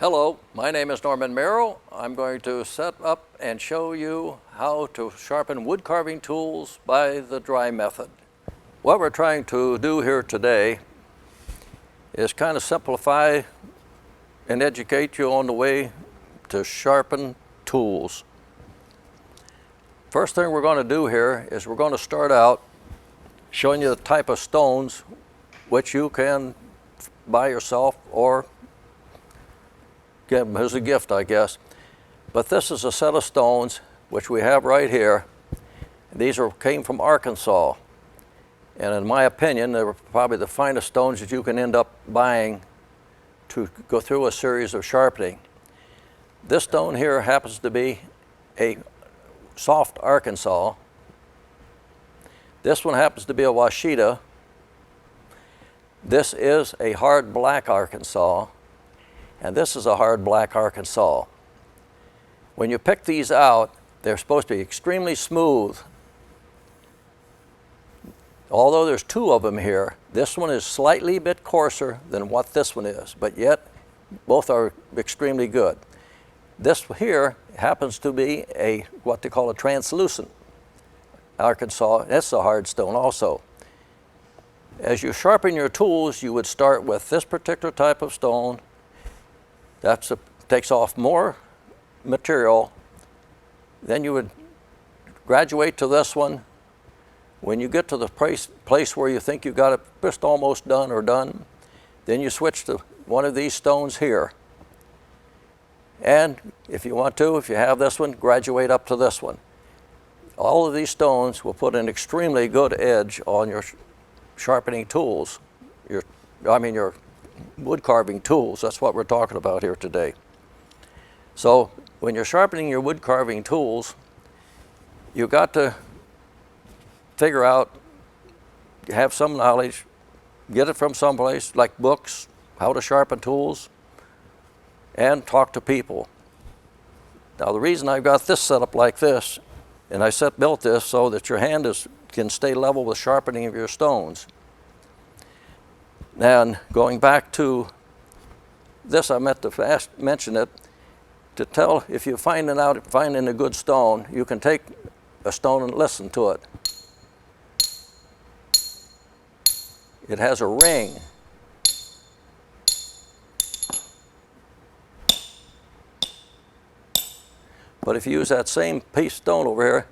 Hello, my name is Norman Merrow. I'm going to set up and show you how to sharpen wood carving tools by the dry method. What we're trying to do here today is kind of simplify and educate you on the way to sharpen tools. First thing we're going to do here is we're going to start out showing you the type of stones which you can buy yourself or give them as a gift, I guess. But this is a set of stones which we have right here. These came from Arkansas. And in my opinion, they were probably the finest stones that you can end up buying to go through a series of sharpening. This stone here happens to be a soft Arkansas. This one happens to be a Washita. This is a hard black Arkansas. And this is a hard black Arkansas. When you pick these out, they're supposed to be extremely smooth. Although there's two of them here, this one is slightly bit coarser than what this one is, but yet both are extremely good. This here happens to be what they call a translucent Arkansas. That's a hard stone also. As you sharpen your tools, you would start with this particular type of stone. That takes off more material. Then you would graduate to this one. When you get to the place where you think you've got it just almost done or done, then you switch to one of these stones here. And if you want to, if you have this one, graduate up to this one. All of these stones will put an extremely good edge on your sharpening tools, your wood carving tools. That's what we're talking about here today. So when you're sharpening your wood carving tools, you've got to figure out, have some knowledge, get it from someplace like books, how to sharpen tools, and talk to people. Now the reason I've got this set up like this, and I built this so that your hand can stay level with sharpening of your stones. And going back to this, I meant to mention it, to tell if you're finding a good stone, you can take a stone and listen to it. It has a ring. But if you use that same piece of stone over here,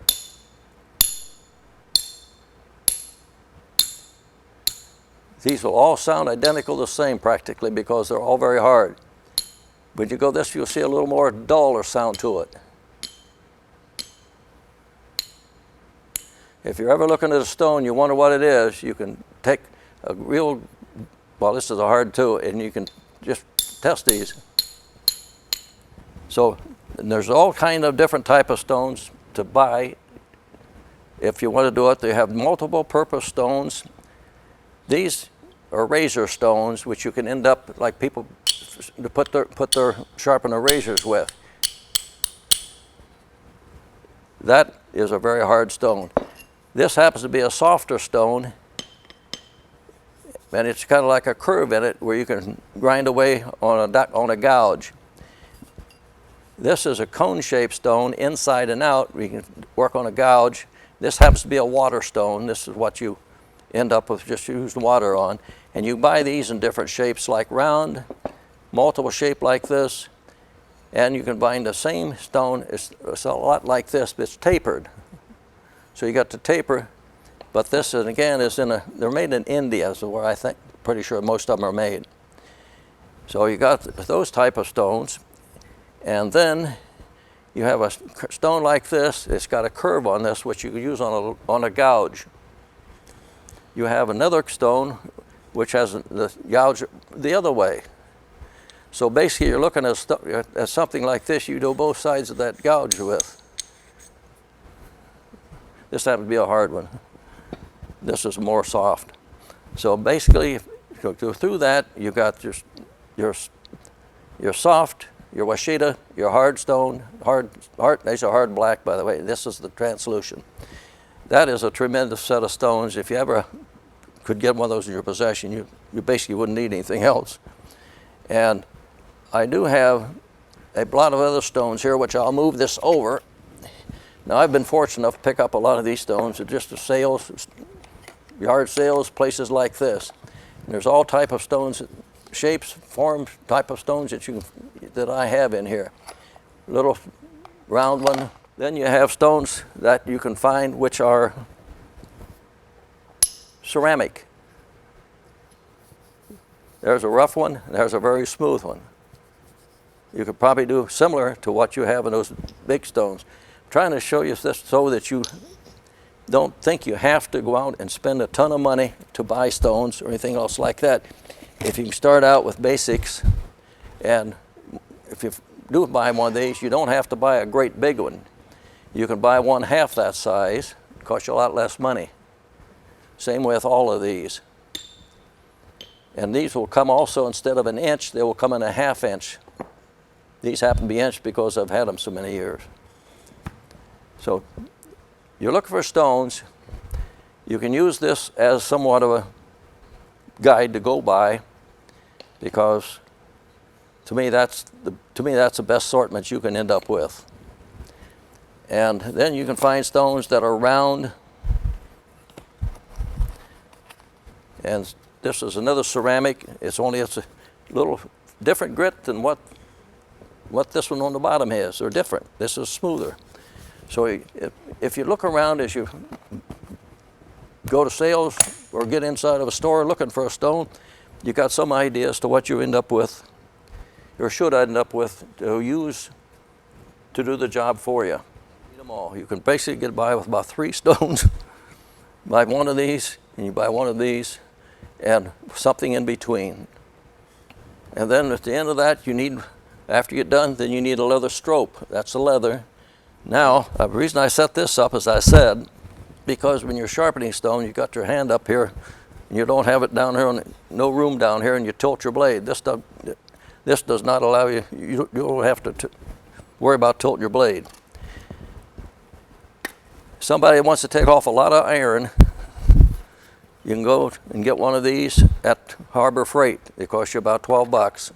these will all sound identical the same practically because they're all very hard. When you go this, you'll see a little more duller sound to it. If you're ever looking at a stone, you wonder what it is, you can take a real, well, this is a hard too, and you can just test these. So there's all kind of different type of stones to buy. If you want to do it, they have multiple purpose stones. These are razor stones, which you can end up like people to put their sharpener razors with. That is a very hard stone. This happens to be a softer stone, and it's kind of like a curve in it where you can grind away on a gouge. This is a cone-shaped stone, inside and out. We can work on a gouge. This happens to be a water stone. This is what you end up with just using water on. And you buy these in different shapes, like round, multiple shape like this, and you can find the same stone. It's a lot like this, but it's tapered. So you got the taper, but this is, again, they're made in India, is where I think, pretty sure most of them are made. So you got those type of stones, and then you have a stone like this. It's got a curve on this, which you can use on a gouge. You have another stone which has the gouge the other way. So basically you're looking at something like this. You do both sides of that gouge with. This happens to be a hard one. This is more soft. So basically, if you go through that, you've got your soft, your Washita, your hard stone, these are hard black, by the way. This is the translucent. That is a tremendous set of stones. If you ever could get one of those in your possession, you basically wouldn't need anything else. And I do have a lot of other stones here, which I'll move this over. Now, I've been fortunate enough to pick up a lot of these stones at just the sales, yard sales, places like this. And there's all type of stones, shapes, forms, type of stones that I have in here. Little round one. Then you have stones that you can find which are ceramic. There's a rough one, and there's a very smooth one. You could probably do similar to what you have in those big stones. I'm trying to show you this so that you don't think you have to go out and spend a ton of money to buy stones or anything else like that. If you can start out with basics, and if you do buy one of these, you don't have to buy a great big one. You can buy one half that size, it costs you a lot less money. Same with all of these. And these will come also, instead of an inch, they will come in a ½ inch. These happen to be inch because I've had them so many years. So you're looking for stones. You can use this as somewhat of a guide to go by, because to me that's the best assortment you can end up with. And then you can find stones that are round. And this is another ceramic. It's a little different grit than what this one on the bottom has. They're different. This is smoother. So if you look around as you go to sales or get inside of a store looking for a stone, you got some idea as to what you end up with, or should end up with, to use to do the job for you. Need them all. You can basically get by with about 3 stones. Buy one of these, and you buy one of these, and something in between. And then at the end of that, you need, after you get done, then you need a leather strope. That's the leather. Now, the reason I set this up, as I said, because when you're sharpening stone, you got your hand up here, and you don't have it down here, no room down here, and you tilt your blade. This does not allow you, you don't have to worry about tilting your blade. Somebody wants to take off a lot of iron, you can go and get one of these at Harbor Freight. They cost you about 12 bucks.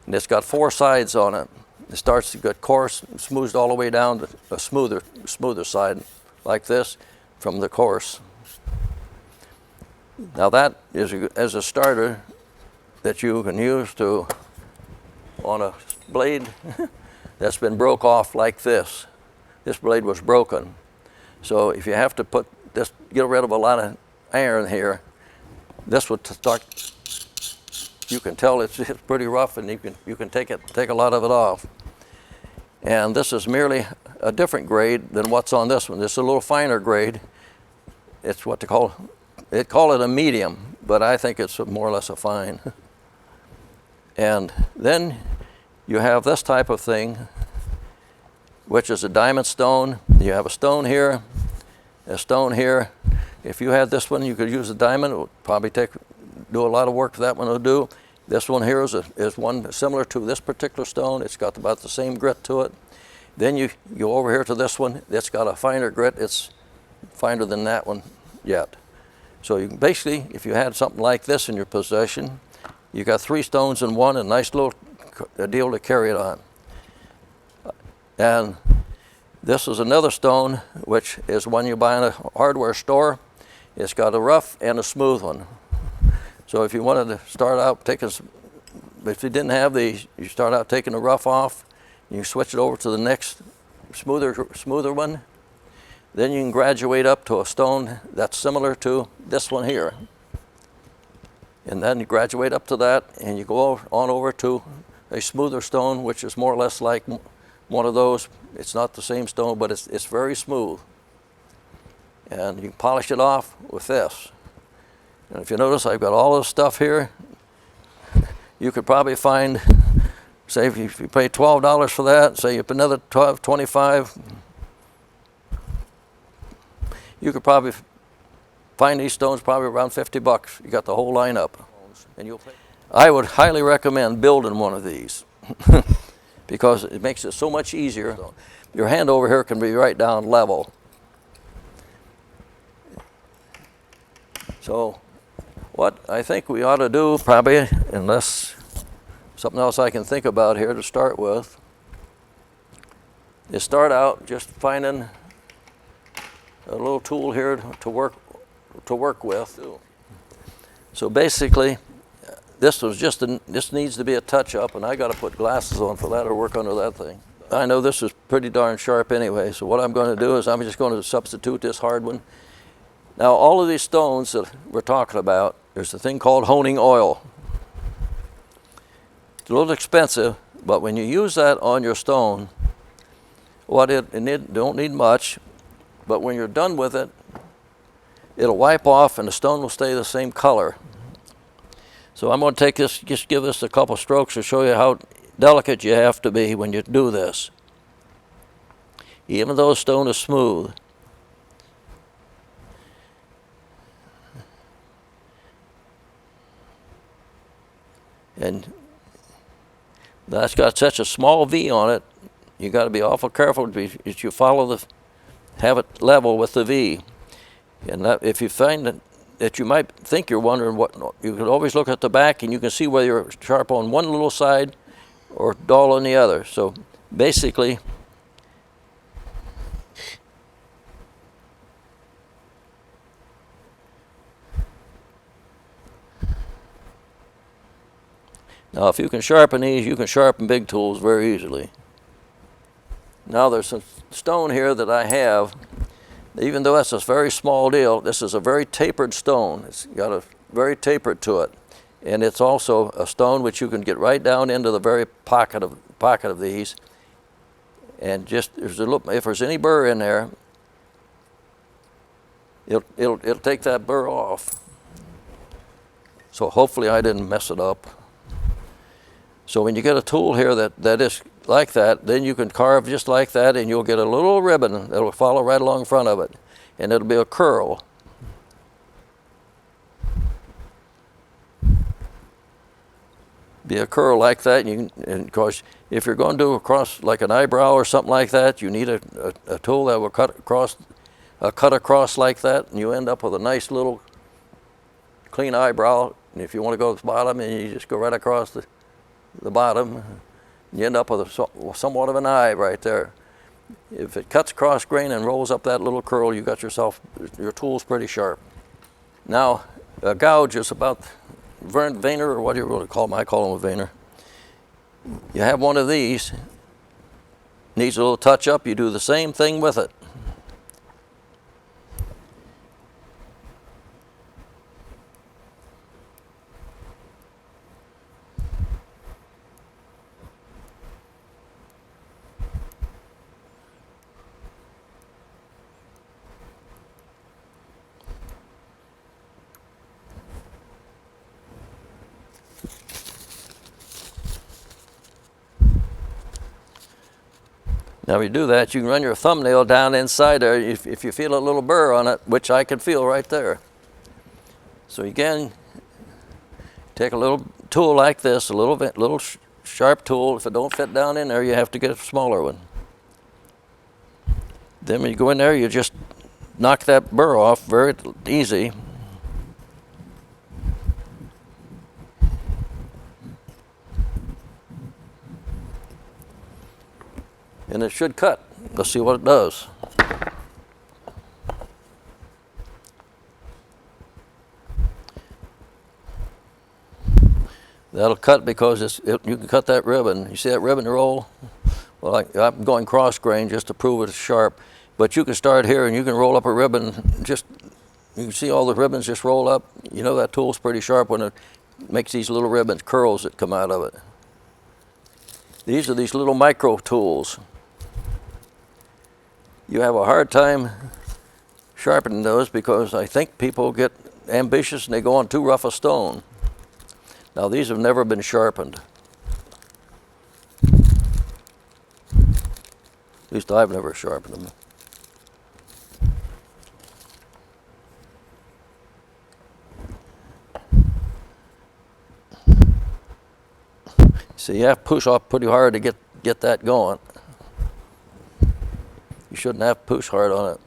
And it's got 4 sides on it. It starts to get coarse, smoothed all the way down to a smoother side, like this, from the coarse. Now that is as a starter that you can use to, on a blade that's been broke off like this. This blade was broken. So if you have to get rid of a lot of iron here, this would start, you can tell it's pretty rough, and you can take a lot of it off. And this is merely a different grade than what's on this one. This is a little finer grade. It's what they call it a medium, but I think it's more or less a fine. And then you have this type of thing, which is a diamond stone. You have a stone here, a stone here. If you had this one, you could use a diamond. It would probably do a lot of work for that one to do. This one here is one similar to this particular stone. It's got about the same grit to it. Then you go over here to this one. It's got a finer grit. It's finer than that one yet. So you can basically, if you had something like this in your possession, you got 3 stones in one, and a nice little deal to carry it on. And this is another stone, which is one you buy in a hardware store. It's got a rough and a smooth one. So if you wanted to start out taking, if you didn't have these, you start out taking the rough off, you switch it over to the next smoother one. Then you can graduate up to a stone that's similar to this one here. And then you graduate up to that, and you go on over to a smoother stone, which is more or less like one of those. It's not the same stone, but it's very smooth. And you can polish it off with this. And if you notice, I've got all this stuff here. You could probably find, say if you pay $12 for that, say you pay another $25, you could probably find these stones probably around 50 bucks. You got the whole lineup. And I would highly recommend building one of these because it makes it so much easier. Your hand over here can be right down level. So what I think we ought to do, probably, unless something else I can think about here to start with is start out just finding a little tool here to work with. So basically, this needs to be a touch-up, and I got to put glasses on for that or work under that thing. I know this is pretty darn sharp anyway, so what I'm going to do is I'm just going to substitute this hard one. Now, all of these stones that we're talking about, there's a thing called honing oil. It's a little expensive, but when you use that on your stone, it don't need much, but when you're done with it, it'll wipe off and the stone will stay the same color. So I'm going to take this, just give this a couple strokes to show you how delicate you have to be when you do this. Even though the stone is smooth. And that's got such a small V on it, you got to be awful careful that you have it level with the V. And if you find that you might think you're wondering what, you can always look at the back and you can see whether you're sharp on one little side or dull on the other. So basically, now if you can sharpen these, you can sharpen big tools very easily. Now there's a stone here that I have. Even though that's a very small deal, this is a very tapered stone. It's got a very tapered to it. And it's also a stone which you can get right down into the very pocket of these. And just, if there's any burr in there, it'll take that burr off. So hopefully I didn't mess it up. So when you get a tool here that is like that, then you can carve just like that, and you'll get a little ribbon that'll follow right along front of it, and it'll be a curl. Be a curl like that, and of course, if you're going to do across like an eyebrow or something like that, you need a tool that will cut across like that, and you end up with a nice little clean eyebrow. And if you want to go to the bottom, and you just go right across the bottom, you end up with somewhat of an eye right there. If it cuts cross grain and rolls up that little curl, you got your tool's pretty sharp. Now, a gouge is about veiner, or what do you really call them? I call them a veiner. You have one of these, needs a little touch up, you do the same thing with it. Now, when you do that, you can run your thumbnail down inside there if you feel a little burr on it, which I can feel right there. So again, take a little tool like this, a little sharp tool. If it don't fit down in there, you have to get a smaller one. Then when you go in there, you just knock that burr off very easy. And it should cut. Let's see what it does. That'll cut because you can cut that ribbon. You see that ribbon roll? Well, I'm going cross grain just to prove it's sharp. But you can start here and you can roll up a ribbon. You can see all the ribbons just roll up. You know that tool's pretty sharp when it makes these little ribbons, curls that come out of it. These are these little micro tools. You have a hard time sharpening those because I think people get ambitious and they go on too rough a stone. Now these have never been sharpened. At least I've never sharpened them. So you have to push off pretty hard to get that going. You shouldn't have to push hard on it.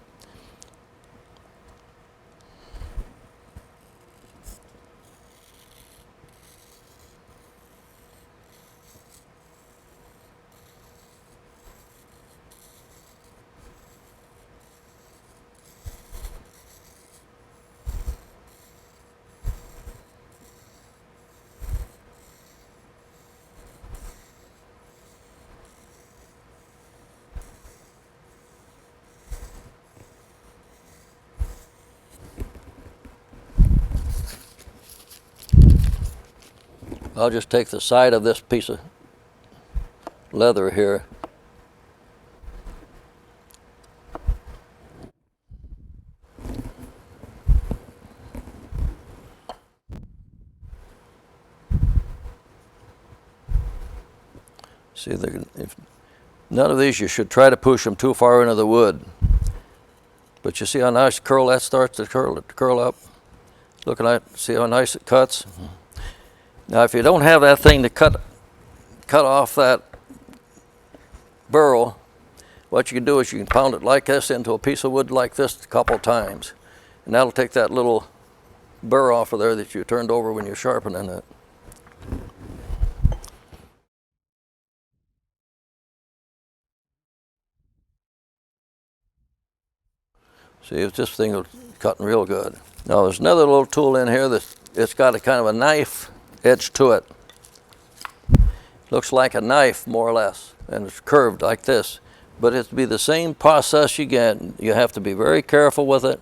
I'll just take the side of this piece of leather here. See, if none of these, you should try to push them too far into the wood. But you see how nice curl that starts to curl up? Looking at, see how nice it cuts? Now if you don't have that thing to cut off that burl, what you can do is you can pound it like this into a piece of wood like this a couple times. And that'll take that little burr off of there that you turned over when you're sharpening it. See, if this thing is cutting real good. Now there's another little tool in here that it's got a kind of a knife edge to it. Looks like a knife more or less, and it's curved like this. But it'll be the same process you get. You have to be very careful with it.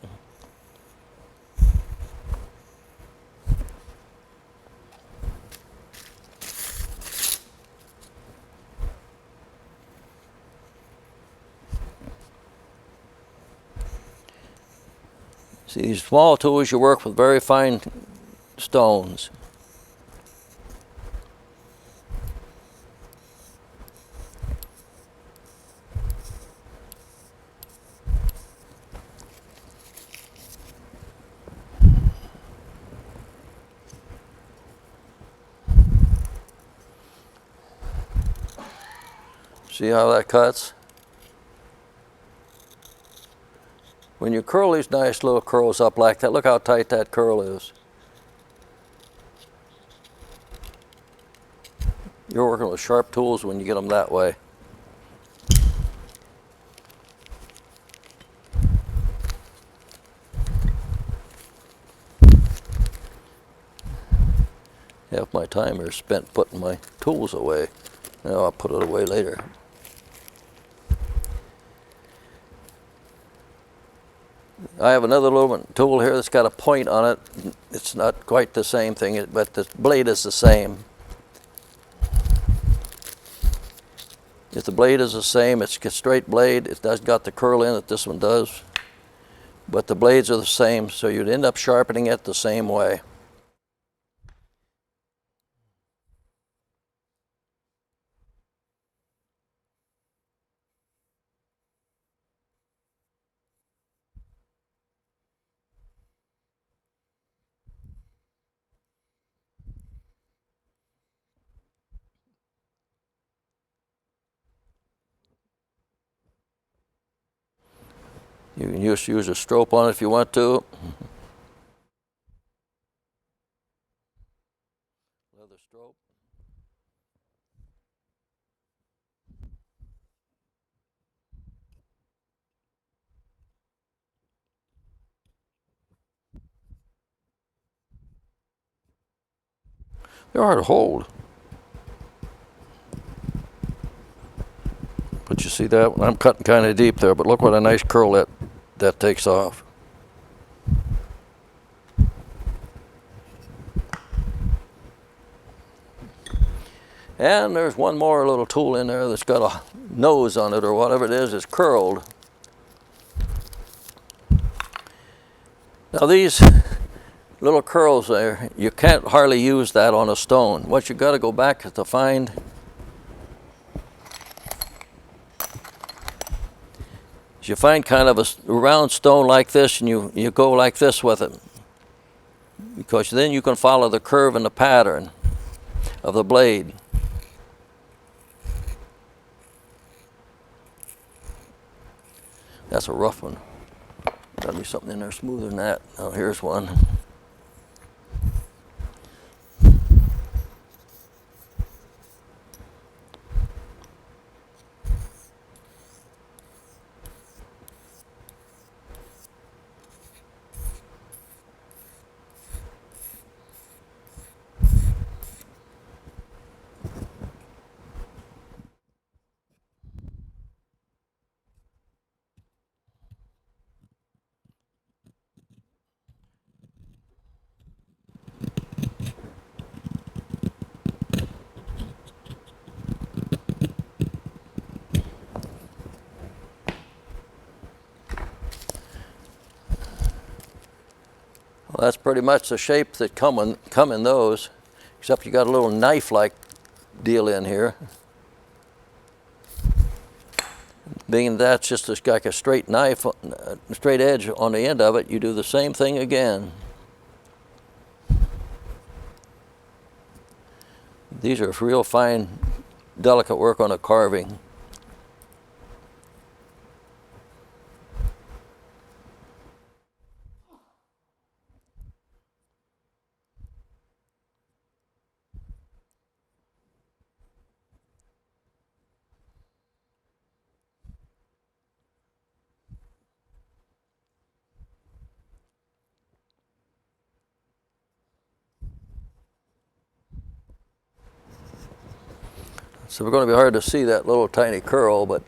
See, these small tools, you work with very fine stones. See how that cuts? When you curl these nice little curls up like that, look how tight that curl is. You're working with sharp tools when you get them that way. Half my time is spent putting my tools away. Now I'll put it away later. I have another little tool here that's got a point on it. It's not quite the same thing, but the blade is the same. If the blade is the same, it's a straight blade. It does got the curl in it, this one does. But the blades are the same, so you'd end up sharpening it the same way. You can just use a stroke on it if you want to. Leather stroke. They're hard to hold. But you see that? I'm cutting kind of deep there, but look what a nice curl that takes off. And there's one more little tool in there that's got a nose on it or whatever it is, it's curled. Now these little curls there, you can't hardly use that on a stone. What you got to go back to find is you find kind of a round stone like this and you go like this with it. Because then you can follow the curve and the pattern of the blade. That's a rough one. Gotta be something in there smoother than that. Oh, here's one. Well, that's pretty much the shape that come in those, except you got a little knife-like deal in here. Being that's just like a straight knife, a straight edge on the end of it, you do the same thing again. These are real fine, delicate work on a carving. So we're going to be hard to see that little tiny curl, but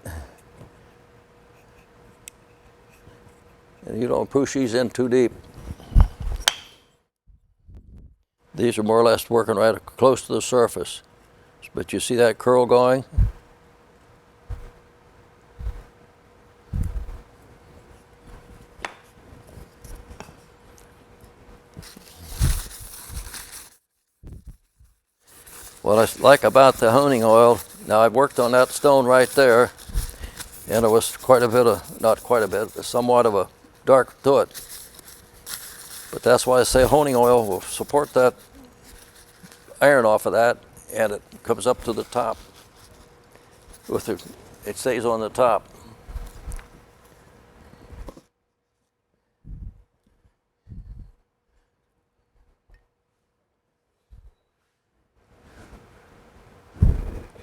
and you don't push these in too deep. These are more or less working right close to the surface. But you see that curl going? What I like about the honing oil, now I've worked on that stone right there, and it was quite a bit of, not quite a bit, but somewhat of a dark to it. But that's why I say honing oil will support that iron off of that, and it comes up to the top. It stays on the top.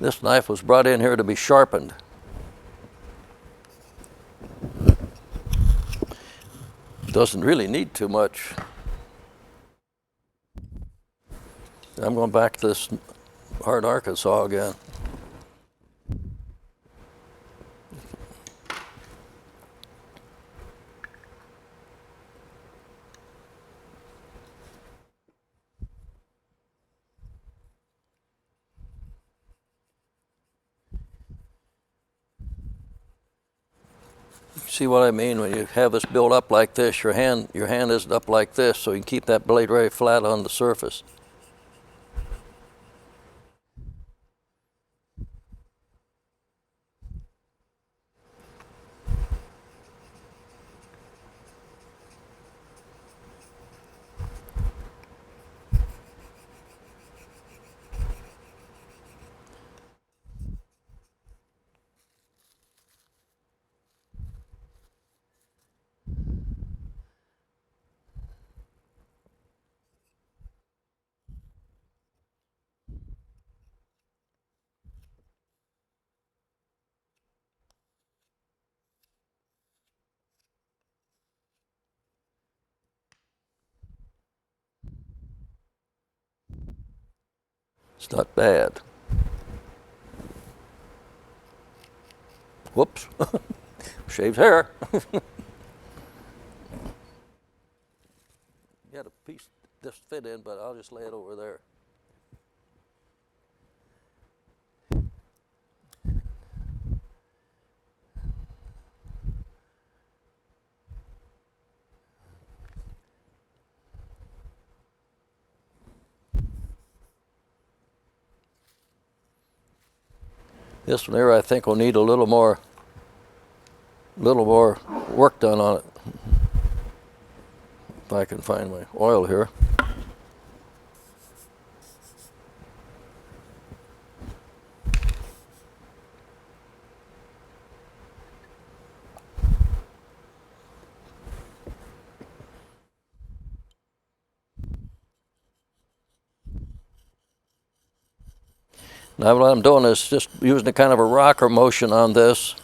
This knife was brought in here to be sharpened. Doesn't really need too much. I'm going back to this hard Arkansas again. See what I mean? When you have this built up like this, your hand isn't up like this, so you can keep that blade very flat on the surface. It's not bad. Whoops. Shaves hair. You had a piece this fit in, but I'll just lay it over there. This one here I think will need a little more work done on it. If I can find my oil here. Now what I'm doing is just using a kind of a rocker motion on this.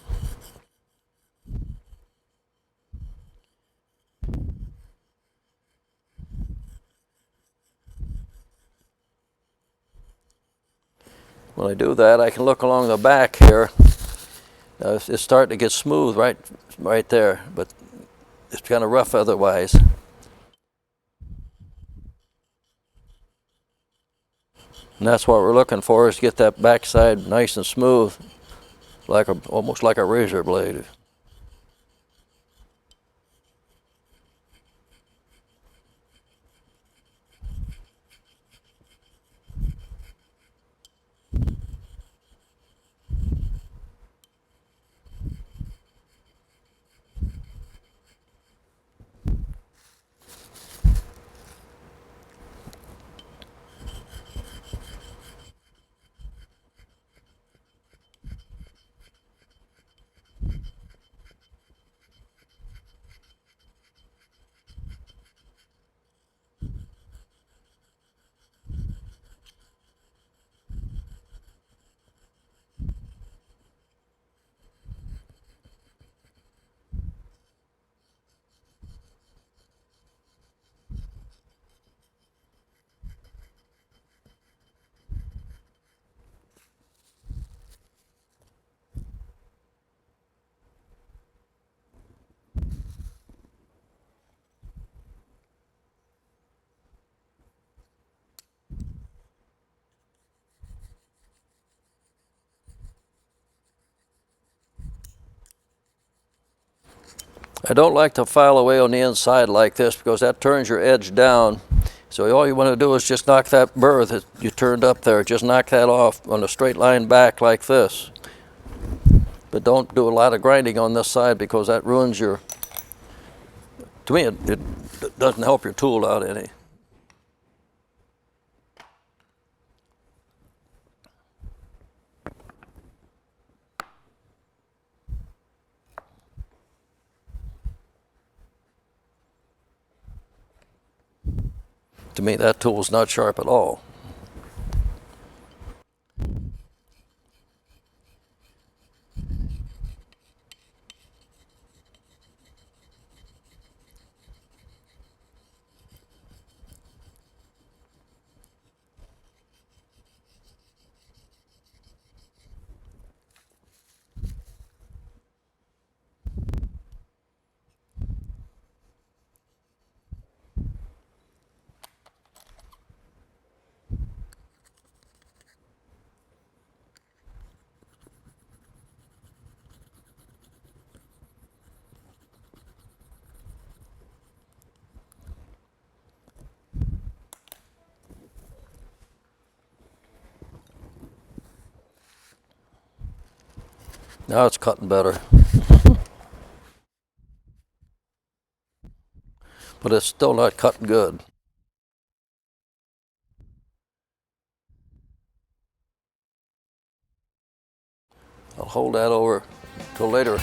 When I do that, I can look along the back here. It's starting to get smooth right there, but it's kind of rough otherwise. And that's what we're looking for, is to get that backside nice and smooth, almost like a razor blade. I don't like to file away on the inside like this because that turns your edge down. So all you want to do is just knock that burr that you turned up there, just knock that off on a straight line back like this. But don't do a lot of grinding on this side because that ruins your, to me it doesn't help your tool out any. To me, that tool's not sharp at all. Now it's cutting better. But it's still not cutting good. I'll hold that over till later.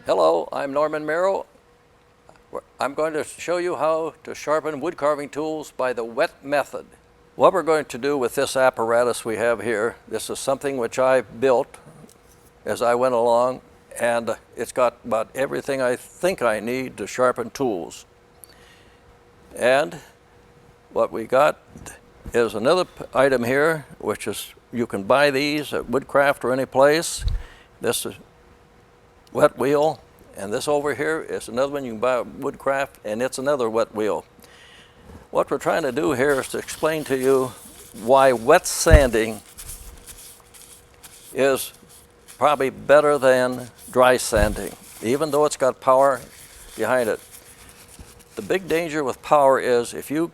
Hello, I'm Norman Merrow. I'm going to show you how to sharpen wood carving tools by the wet method. What we're going to do with this apparatus we have here, this is something which I built as I went along, and it's got about everything I think I need to sharpen tools. And what we got is another item here, which is, you can buy these at Woodcraft or any place. This is wet wheel, and this over here is another one you can buy at Woodcraft, and it's another wet wheel. What we're trying to do here is to explain to you why wet sanding is probably better than dry sanding, even though it's got power behind it. The big danger with power is if you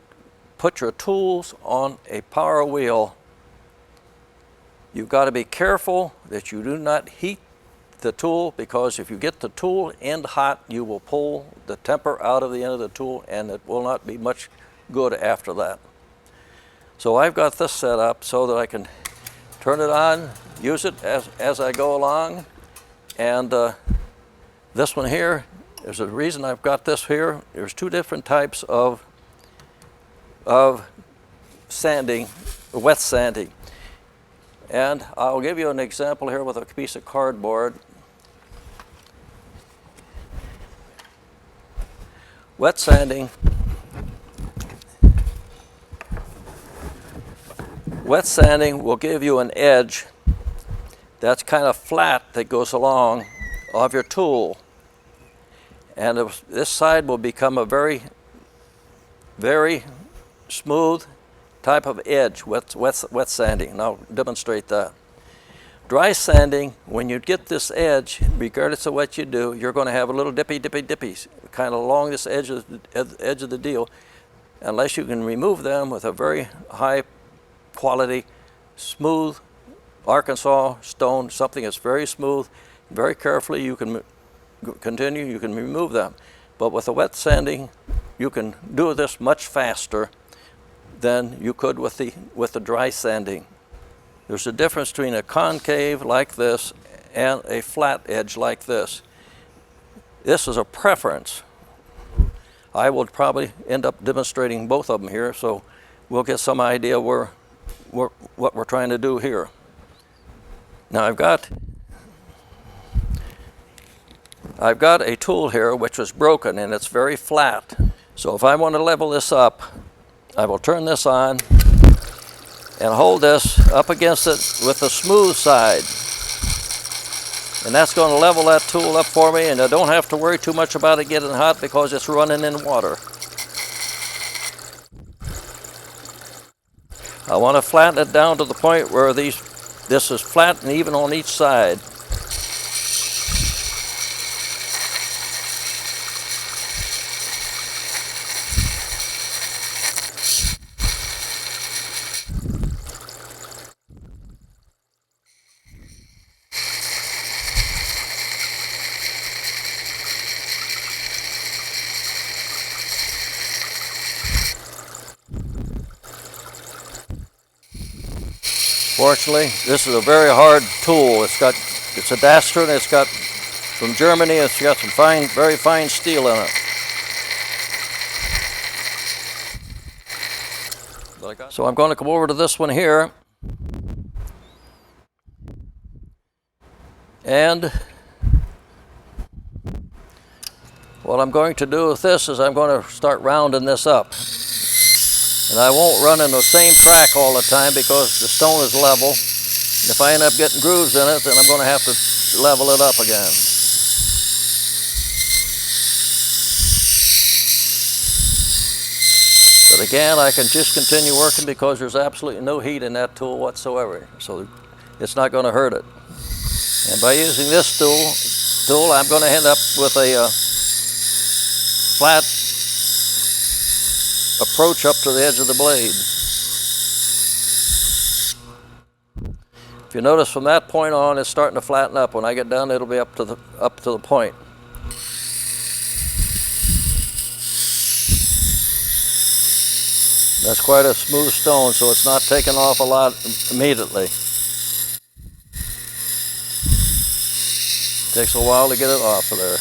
put your tools on a power wheel, you've got to be careful that you do not heat the tool, because if you get the tool end hot, you will pull the temper out of the end of the tool, and it will not be much good after that. So I've got this set up so that I can turn it on, use it as I go along. And this one here, there's a reason I've got this here. There's two different types of sanding, wet sanding. And I'll give you an example here with a piece of cardboard. Wet sanding. Wet sanding will give you an edge that's kind of flat that goes along of your tool. And this side will become a very, very smooth type of edge, wet sanding, and I'll demonstrate that. Dry sanding, when you get this edge, regardless of what you do, you're going to have a little dippies kind of along this edge of the deal, unless you can remove them with a very high quality, smooth Arkansas stone, something that's very smooth. Very carefully you can continue, you can remove them. But with the wet sanding, you can do this much faster than you could with the dry sanding. There's a difference between a concave like this and a flat edge like this. This is a preference. I will probably end up demonstrating both of them here, so we'll get some idea what we're trying to do here. Now I've got a tool here which was broken and it's very flat. So if I want to level this up, I will turn this on and hold this up against it with the smooth side. And that's going to level that tool up for me, and I don't have to worry too much about it getting hot because it's running in water. I want to flatten it down to the point where this is flat and even on each side. Fortunately, this is a very hard tool. It's a Dastron. It's got from Germany. It's got some very fine steel in it. So I'm going to come over to this one here, and what I'm going to do with this is I'm going to start rounding this up. And I won't run in the same track all the time because the stone is level. And if I end up getting grooves in it, then I'm going to have to level it up again. But again, I can just continue working because there's absolutely no heat in that tool whatsoever. So it's not going to hurt it. And by using this tool, I'm going to end up with a flat approach up to the edge of the blade. If you notice from that point on, it's starting to flatten up. When I get down, it'll be up to the point. That's quite a smooth stone, so it's not taking off a lot immediately. Takes a while to get it off of there.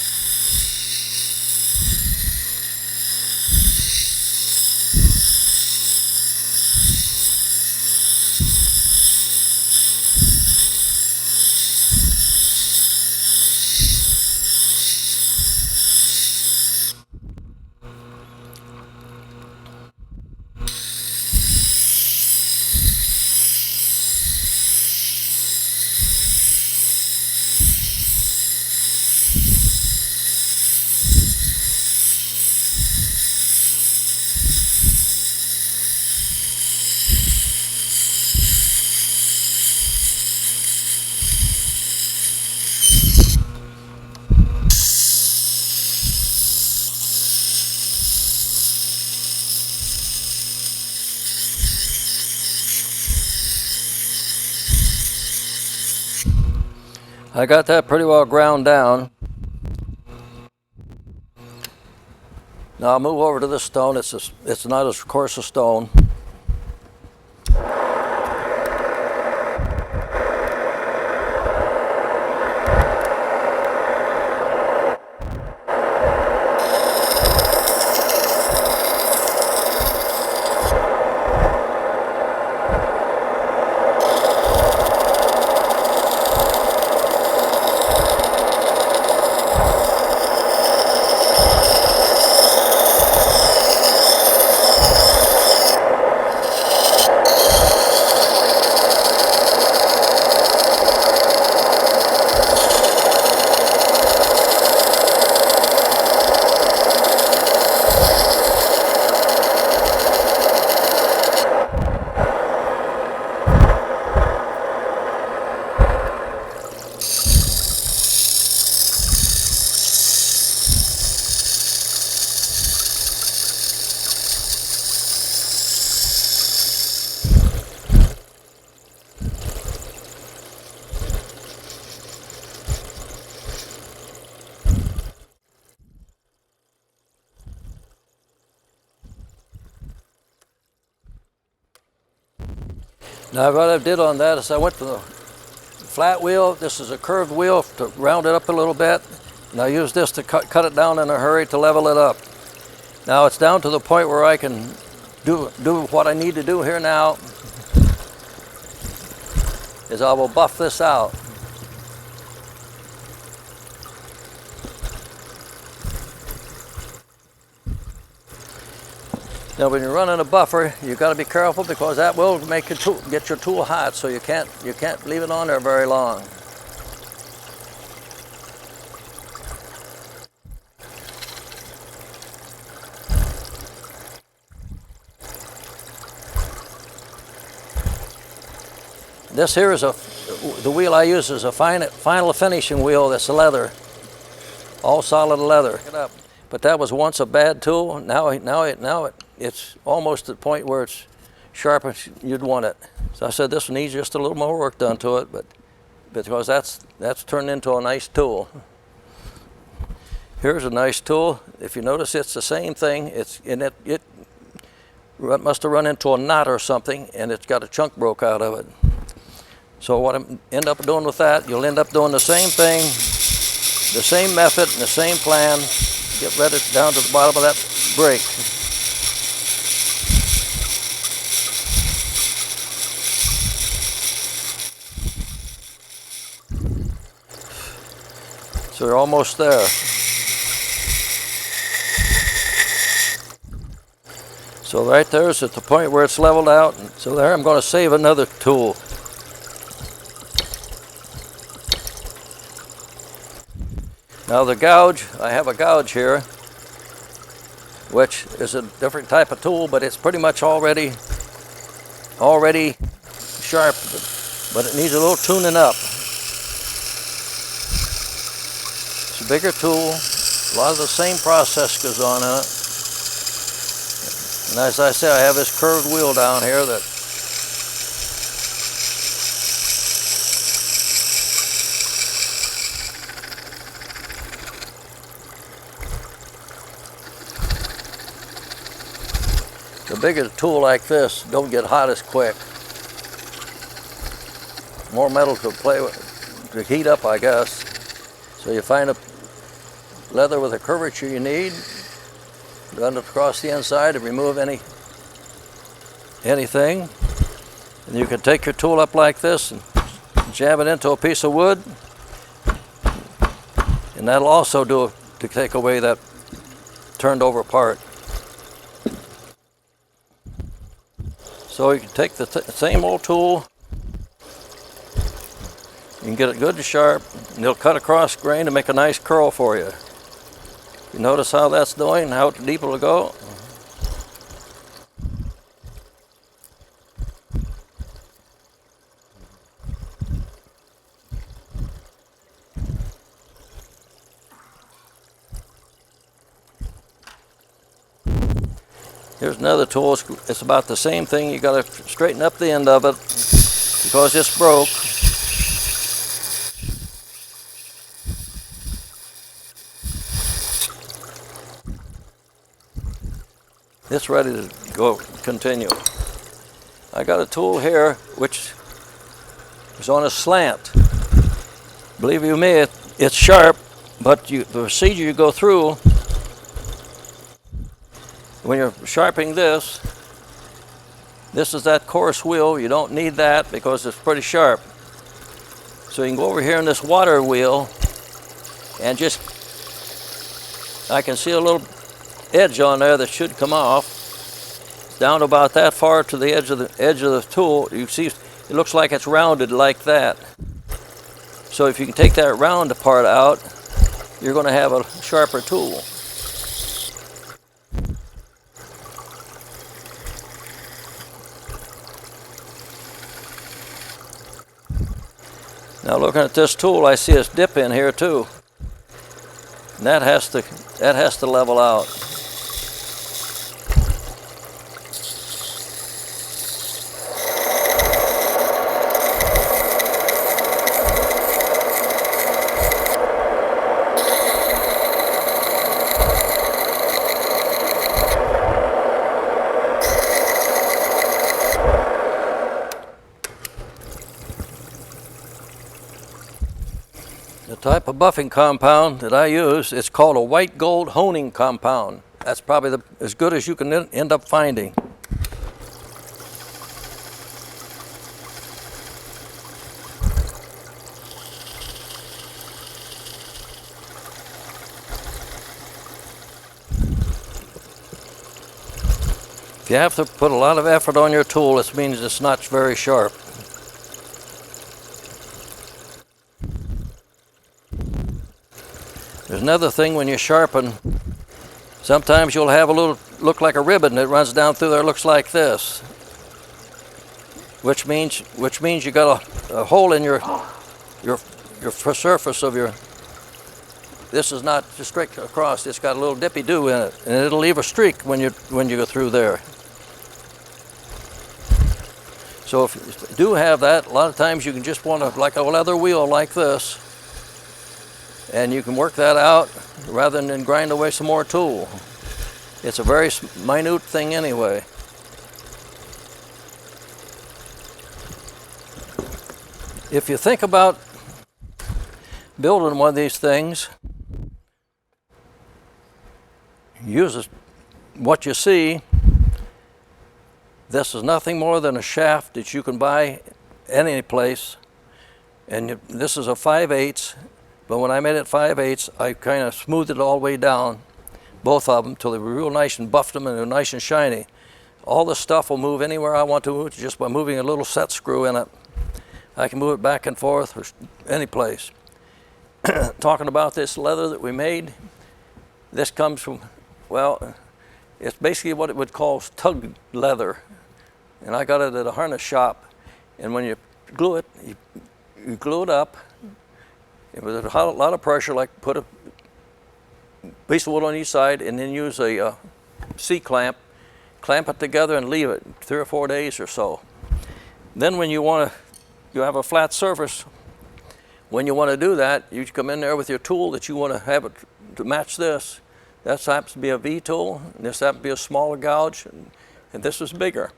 I got that pretty well ground down. Now I'll move over to this stone. It's not as coarse a stone. Now what I did on that is I went to the flat wheel. This is a curved wheel to round it up a little bit. And I used this to cut it down in a hurry to level it up. Now it's down to the point where I can do what I need to do here now is I will buff this out. Now when you're running a buffer, you've got to be careful because that will make your tool, get your tool hot, so you can't leave it on there very long. This here is the wheel I use is a final finishing wheel that's leather, all solid leather. But that was once a bad tool. Now it's almost at the point where it's sharp as you'd want it. So I said this one needs just a little more work done to it, but because that's turned into a nice tool. Here's a nice tool. If you notice, it's the same thing. It must have run into a knot or something, and it's got a chunk broke out of it. So what I end up doing with that, you'll end up doing the same thing, the same method, and the same plan. Get ready down to the bottom of that break. So you're almost there. So right there is at the point where it's leveled out. So there I'm going to save another tool. Now the gouge, I have a gouge here, which is a different type of tool, but it's pretty much already sharp, but it needs a little tuning up. It's a bigger tool, a lot of the same process goes on in it. And as I say, I have this curved wheel down here that the bigger tool like this don't get hot as quick. More metal to play with, to heat up, I guess. So you find a leather with a curvature you need, run it across the inside to remove anything. And you can take your tool up like this and jab it into a piece of wood. And that'll also do it to take away that turned over part. So you can take the same old tool, you can get it good and sharp, and it'll cut across grain to make a nice curl for you. You notice how that's doing, how deep it'll go? Here's another tool. It's about the same thing. You got to straighten up the end of it because it's broke. It's ready to go continue. I got a tool here which is on a slant. Believe you me, it's sharp, but the procedure you go through when you're sharpening this is that coarse wheel. You don't need that because it's pretty sharp. So you can go over here in this water wheel and just, I can see a little edge on there that should come off. Down about that far to the edge of the tool, you see it looks like it's rounded like that. So if you can take that round part out, you're going to have a sharper tool. Now looking at this tool, I see this dip in here too. And that has to level out. The type of buffing compound that I use, it's called a white gold honing compound. That's probably as good as you can end up finding. you have to put a lot of effort on your tool, it means it's not very sharp. There's another thing when you sharpen. Sometimes you'll have a little, look like a ribbon that runs down through there, looks like this. Which means you got a hole in your surface of your, this is not just straight across, it's got a little dippy-do in it, and it'll leave a streak when you go through there. So if you do have that, a lot of times you can just want to, like a leather wheel like this, and you can work that out rather than grind away some more tool. It's a very minute thing anyway. If you think about building one of these things, use what you see. This is nothing more than a shaft that you can buy any place, and this is a 5/8, but when I made it 5/8, I kind of smoothed it all the way down, both of them, till they were real nice and buffed them and they're nice and shiny. All the stuff will move anywhere I want to move just by moving a little set screw in it. I can move it back and forth or any place. Talking about this leather that we made, this comes from, well, it's basically what it would call tug leather. And I got it at a harness shop. And when you glue it, you glue it up. It was a lot of pressure, like put a piece of wood on each side and then use a C-clamp, clamp it together and leave it 3 or 4 days or so. Then when you have a flat surface, when you want to do that, you come in there with your tool that you want to have it to match this. That happens to be a V tool, and this happens to be a smaller gouge, and this is bigger.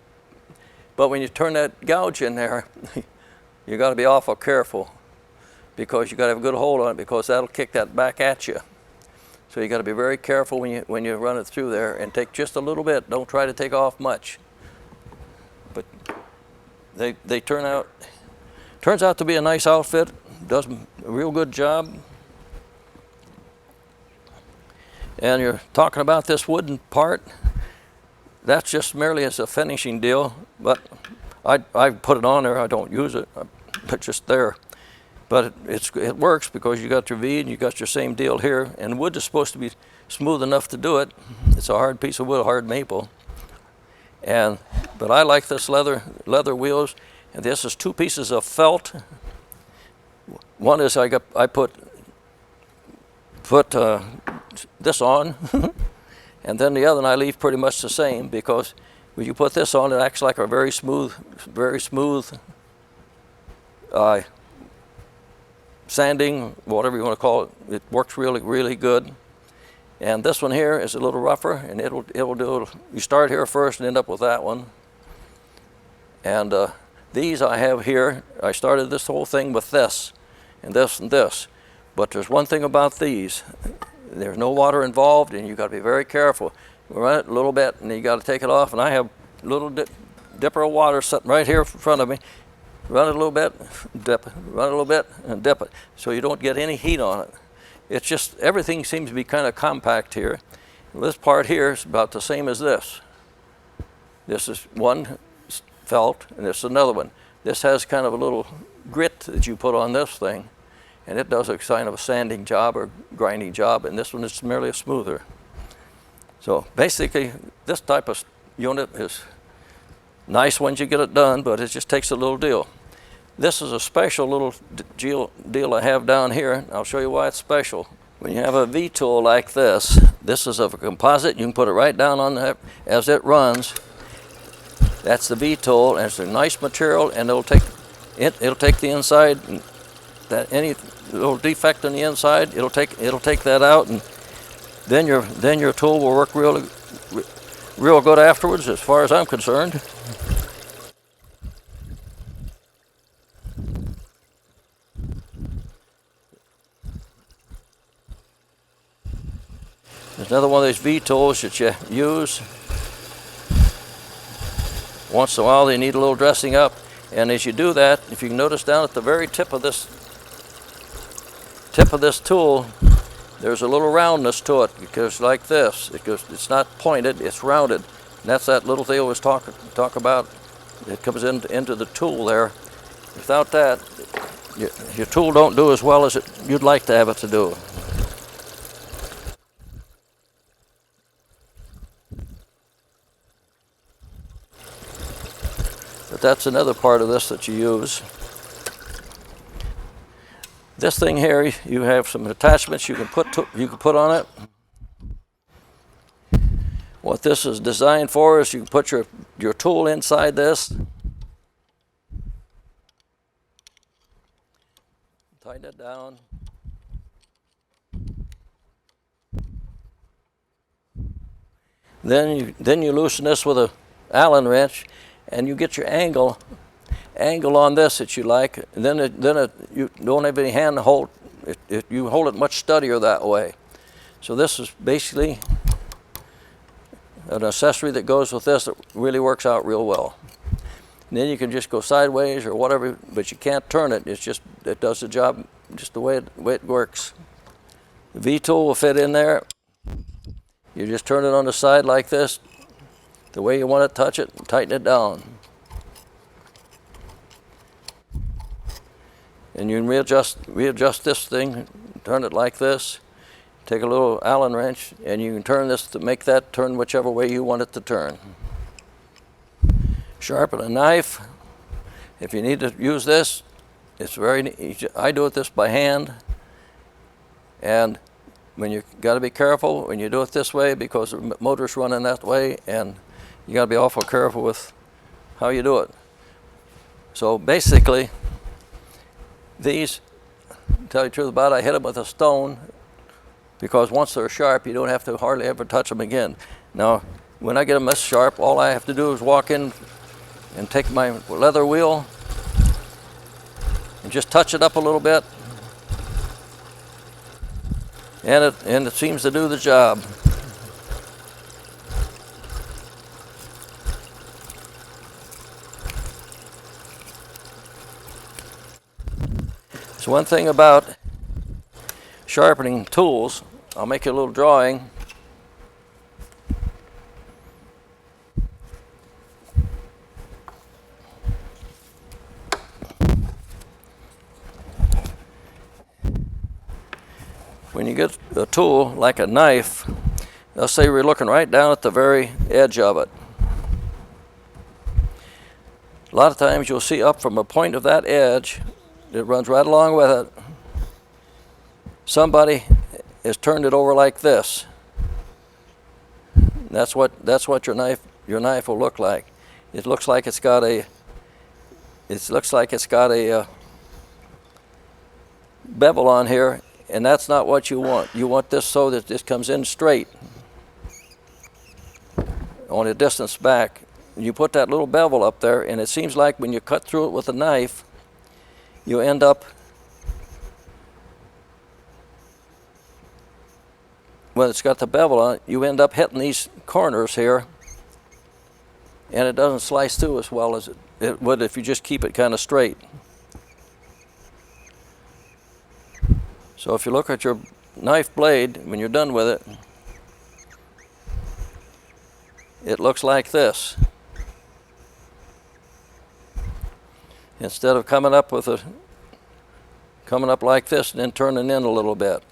But when you turn that gouge in there, you got to be awful careful, because you got to have a good hold on it, because that'll kick that back at you. So you got to be very careful when you run it through there, and take just a little bit. Don't try to take off much. But they turns out to be a nice outfit. Does a real good job. And you're talking about this wooden part. That's just merely as a finishing deal, but I put it on there. I don't use it. It's just there. But it works because you got your V and you got your same deal here. And wood is supposed to be smooth enough to do it. It's a hard piece of wood, hard maple. But I like this leather wheels. And this is 2 pieces of felt. One is I put this on, and then the other one I leave pretty much the same, because when you put this on, it acts like a very smooth sanding, whatever you want to call it. It works really, really good. And this one here is a little rougher, and it'll do. You start here first and end up with that one. And these I have here. I started this whole thing with this, and this and this. But there's one thing about these. There's no water involved, and you got to be very careful. You run it a little bit, and you got to take it off. And I have a little dipper of water sitting right here in front of me. Run it a little bit, dip it. Run it a little bit, and dip it, so you don't get any heat on it. It's just, everything seems to be kind of compact here. This part here is about the same as this. This is one felt, and this is another one. This has kind of a little grit that you put on this thing, and it does a kind of a sanding job or grinding job, and this one is merely a smoother. So basically, this type of unit is nice once you get it done, but it just takes a little deal. This is a special little deal I have down here. I'll show you why it's special. When you have a V-tool like this is of a composite. You can put it right down on that as it runs. That's the V-tool, and it's a nice material, and it'll take the inside, and that any little defect on the inside, it'll take that out, and then your tool will work real good afterwards, as far as I'm concerned. There's another one of these V-tools that you use. Once in a while they need a little dressing up, and as you do that, if you notice down at the very tip of this tool, there's a little roundness to it. It goes like this. It's not pointed, it's rounded. That's that little thing I was talk about. It comes into the tool there. Without that, your tool don't do as well as you'd like to have it to do. But that's another part of this that you use. This thing here, you have some attachments you can put on it. What this is designed for is you can put your tool inside this. Tighten it down. Then you loosen this with an Allen wrench, and you get your angle on this that you like. And then you don't have any hand hold. You hold it much steadier that way. So this is basically an accessory that goes with this that really works out real well. And then you can just go sideways or whatever, but you can't turn it. It does the job just the way it works. The V-tool will fit in there. You just turn it on the side like this, the way you want to touch it, and tighten it down. And you can readjust this thing, turn it like this. Take a little Allen wrench, and you can turn this to make that turn whichever way you want it to turn. Sharpen a knife. If you need to use this, it's very easy. I do it this by hand. And when you got to be careful when you do it this way because the motor's running that way, and you got to be awful careful with how you do it. So basically, these, to tell you the truth about it, I hit them with a stone, because once they're sharp, you don't have to hardly ever touch them again. Now, when I get them this sharp, all I have to do is walk in and take my leather wheel and just touch it up a little bit, and it seems to do the job. So one thing about sharpening tools, I'll make you a little drawing. When you get a tool like a knife, let's say we're looking right down at the very edge of it. A lot of times you'll see up from a point of that edge, it runs right along with it, somebody has turned it over like this. That's what your knife will look like. It looks like it's got a bevel on here, and that's not what you want. You want this so that this comes in straight on a distance back. You put that little bevel up there, and it seems like when you cut through it with a knife, you end up, when it's got the bevel on it, you end up hitting these corners here, and it doesn't slice through as well as it would if you just keep it kind of straight. So if you look at your knife blade, when you're done with it, it looks like this. Instead of coming up like this and then turning in a little bit.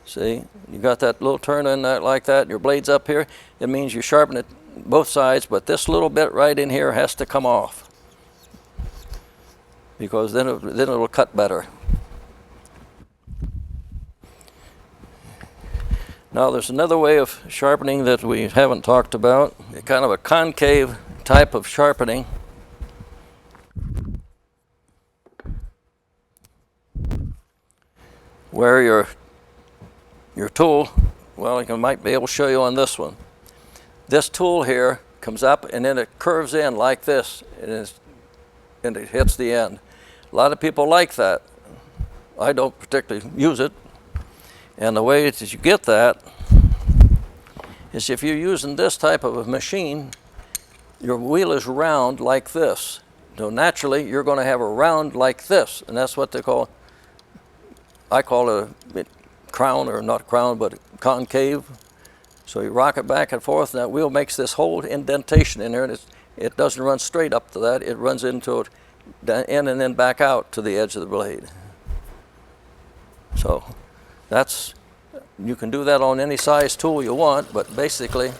See, you got that little turn in there like that, your blade's up here. It means you sharpen it both sides, but this little bit right in here has to come off, because then it'll cut better. Now there's another way of sharpening that we haven't talked about, kind of a concave type of sharpening. Where your tool, well, I might be able to show you on this one. This tool here comes up and then it curves in like this, and it hits the end. A lot of people like that. I don't particularly use it. And the way that you get that is if you're using this type of a machine, your wheel is round like this. So naturally, you're going to have a round like this, and that's what I call it crown, or not crown, but concave. So you rock it back and forth, and that wheel makes this whole indentation in there, and it doesn't run straight up to that. It runs into it, in and then back out to the edge of the blade. So that's, you can do that on any size tool you want, but basically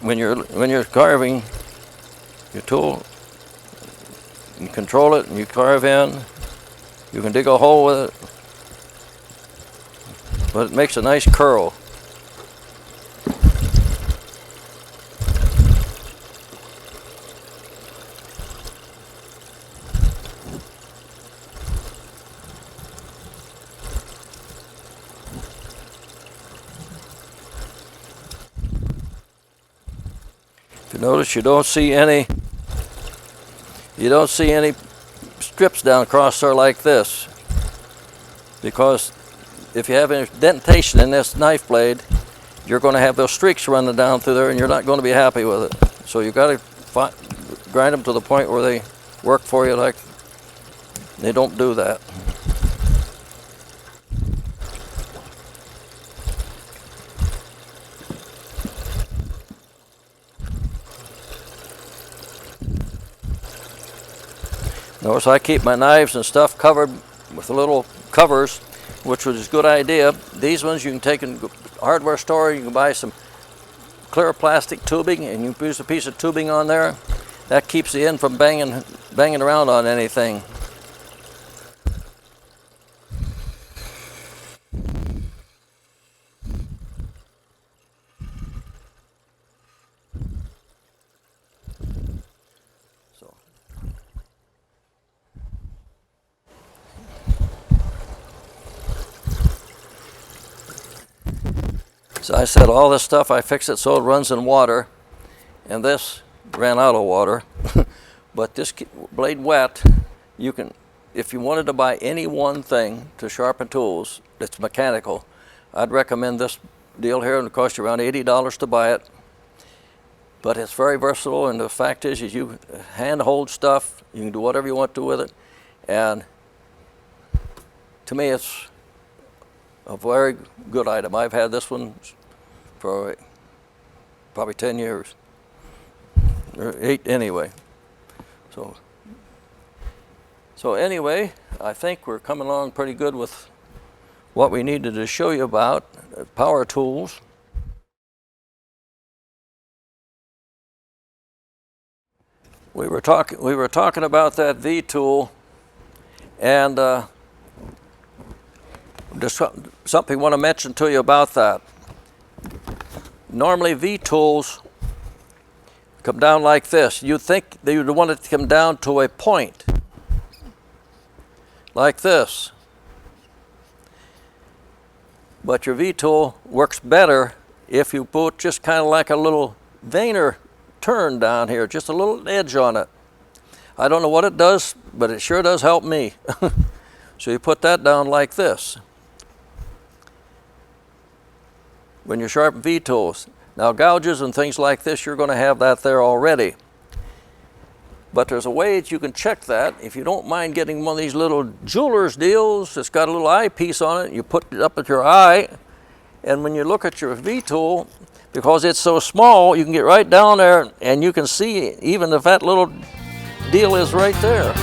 when you're carving your tool, you control it and you carve in. You can dig a hole with it, but it makes a nice curl. If you notice, you don't see any strips down across there like this, because if you have an indentation in this knife blade, you're going to have those streaks running down through there, and you're not going to be happy with it. So you got to grind them to the point where they work for you. Like they don't do that. Notice I keep my knives and stuff covered with little covers, which was a good idea. These ones you can take in the hardware store, you can buy some clear plastic tubing, and you use a piece of tubing on there. That keeps the end from banging around on anything. So I said all this stuff, I fix it so it runs in water, and this ran out of water. But this blade wet, you can, if you wanted to buy any one thing to sharpen tools that's mechanical, I'd recommend this deal here. It'll cost you around $80 to buy it. But it's very versatile, and the fact is you hand hold stuff, you can do whatever you want to with it. And to me, it's a very good item. I've had this one for probably 10 years, or 8 anyway. So anyway, I think we're coming along pretty good with what we needed to show you about power tools. We were talking about that V tool, and just something I want to mention to you about that. Normally V tools come down like this. You'd think that you'd want it to come down to a point like this. But your V tool works better if you put just kind of like a little veiner turn down here, just a little edge on it. I don't know what it does, but it sure does help me. So you put that down like this when you sharpen V tools. Now gouges and things like this, you're going to have that there already. But there's a way that you can check that. If you don't mind getting one of these little jeweler's deals, it's got a little eyepiece on it, you put it up at your eye, and when you look at your V tool, because it's so small, you can get right down there and you can see even if that little deal is right there.